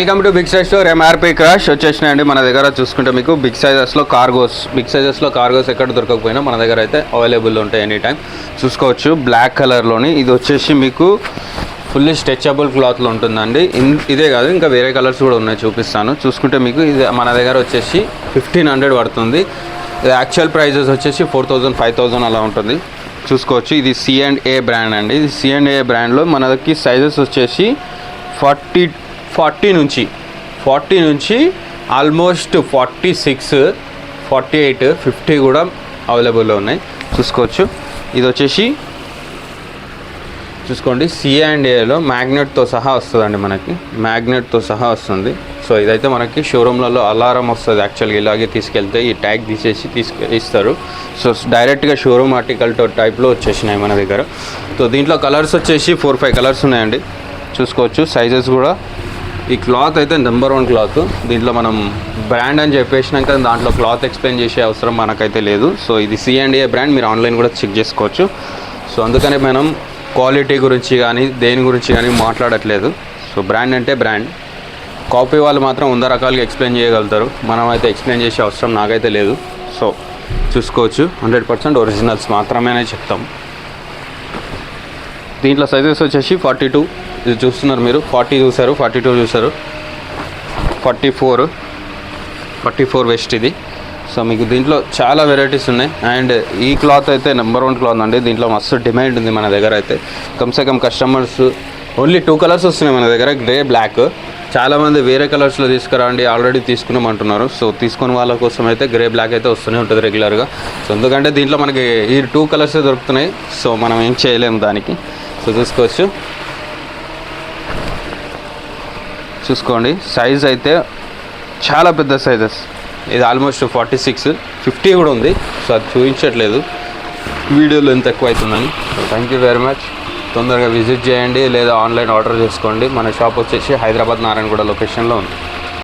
Welcome to big size store. MRP crash వచ్చేసినాయండి మన దగ్గర. చూసుకుంటే మీకు బిగ్ సైజెస్లో కార్గోస్ ఎక్కడ దొరకకపోయినా మన దగ్గర అయితే అవైలబుల్ ఉంటాయి ఎనీ టైం. చూసుకోవచ్చు బ్లాక్ కలర్లోని. ఇది వచ్చేసి మీకు ఫుల్లీ స్ట్రెచబుల్ క్లాత్లో ఉంటుందండి. ఇదే కాదు ఇంకా వేరే కలర్స్ కూడా ఉన్నాయి, చూపిస్తాను. చూసుకుంటే మీకు ఇది మన దగ్గర వచ్చేసి 1500 పడుతుంది. ఇది యాక్చువల్ ప్రైజెస్ వచ్చేసి 4000 5000 అలా ఉంటుంది. చూసుకోవచ్చు ఇది C&A బ్రాండ్ అండి. ఇది C&A బ్రాండ్లో మనకి సైజెస్ వచ్చేసి 40 నుంచి ఆల్మోస్ట్ 46 48 50 కూడా అవైలబుల్లో ఉన్నాయి. చూసుకోవచ్చు ఇది వచ్చేసి చూసుకోండి C&Aలో మ్యాగ్నెట్తో సహా వస్తుందండి. మనకి మ్యాగ్నెట్తో సహా వస్తుంది. సో ఇదైతే మనకి షోరూమ్లలో అలారం వస్తుంది. యాక్చువల్గా ఇలాగే తీసుకెళ్తే ఈ ట్యాగ్ తీసేసి ఇస్తారు. సో డైరెక్ట్గా షోరూమ్ ఆర్టికల్ టైప్లో వచ్చేసినాయి మన దగ్గర. సో దీంట్లో కలర్స్ వచ్చేసి 4-5 కలర్స్ ఉన్నాయండి. చూసుకోవచ్చు సైజెస్ కూడా. ఈ క్లాత్ అయితే నెంబర్ 1 క్లాత్. దీంట్లో మనం బ్రాండ్ అని చెప్పేసినాక దాంట్లో క్లాత్ ఎక్స్ప్లెయిన్ చేసే అవసరం మనకైతే లేదు. సో ఇది C&A బ్రాండ్, మీరు ఆన్లైన్ కూడా చెక్ చేసుకోవచ్చు. సో అందుకనే మనం క్వాలిటీ గురించి కానీ దేని గురించి కానీ మాట్లాడట్లేదు. సో బ్రాండ్ అంటే బ్రాండ్. కాపీ వాళ్ళు మాత్రం 100 రకాలుగా ఎక్స్ప్లెయిన్ చేయగలుగుతారు, మనం అయితే ఎక్స్ప్లెయిన్ చేసే అవసరం నాకైతే లేదు. సో చూసుకోవచ్చు 100% ఒరిజినల్స్ మాత్రమే చెప్తాం. దీంట్లో సైజెస్ వచ్చేసి 42 ఇది చూస్తున్నారు మీరు. 40 చూసారు, 42 చూసారు, 44 వెస్ట్ ఇది. సో మీకు దీంట్లో చాలా వెరైటీస్ ఉన్నాయి. అండ్ ఈ క్లాత్ అయితే నెంబర్ 1 క్లాత్ అండి. దీంట్లో మస్తు డిమాండ్ ఉంది మన దగ్గర అయితే. కమ్సే కమ్ కస్టమర్స్ ఓన్లీ 2 కలర్స్ వస్తున్నాయి మన దగ్గర, గ్రే బ్లాక్. చాలామంది వేరే కలర్స్లో తీసుకురండి ఆల్రెడీ తీసుకున్నామంటున్నారు. సో తీసుకున్న వాళ్ళ కోసం అయితే గ్రే బ్లాక్ అయితే వస్తూనే ఉంటుంది రెగ్యులర్గా. సో ఎందుకంటే దీంట్లో మనకి ఈ 2 కలర్సే దొరుకుతున్నాయి. సో మనం ఏం చేయలేము దానికి. సో చూసుకోండి సైజ్ అయితే చాలా పెద్ద సైజెస్. ఇది ఆల్మోస్ట్ 46 50 కూడా ఉంది. సో అది చూపించట్లేదు వీడియోలో ఎంత ఎక్కువ అవుతుందని. So thank you very much. తొందరగా విజిట్ చేయండి లేదా ఆన్లైన్ ఆర్డర్ చేసుకోండి. మన షాప్ వచ్చేసి హైదరాబాద్ నారాయణగూడ లొకేషన్లో ఉంది.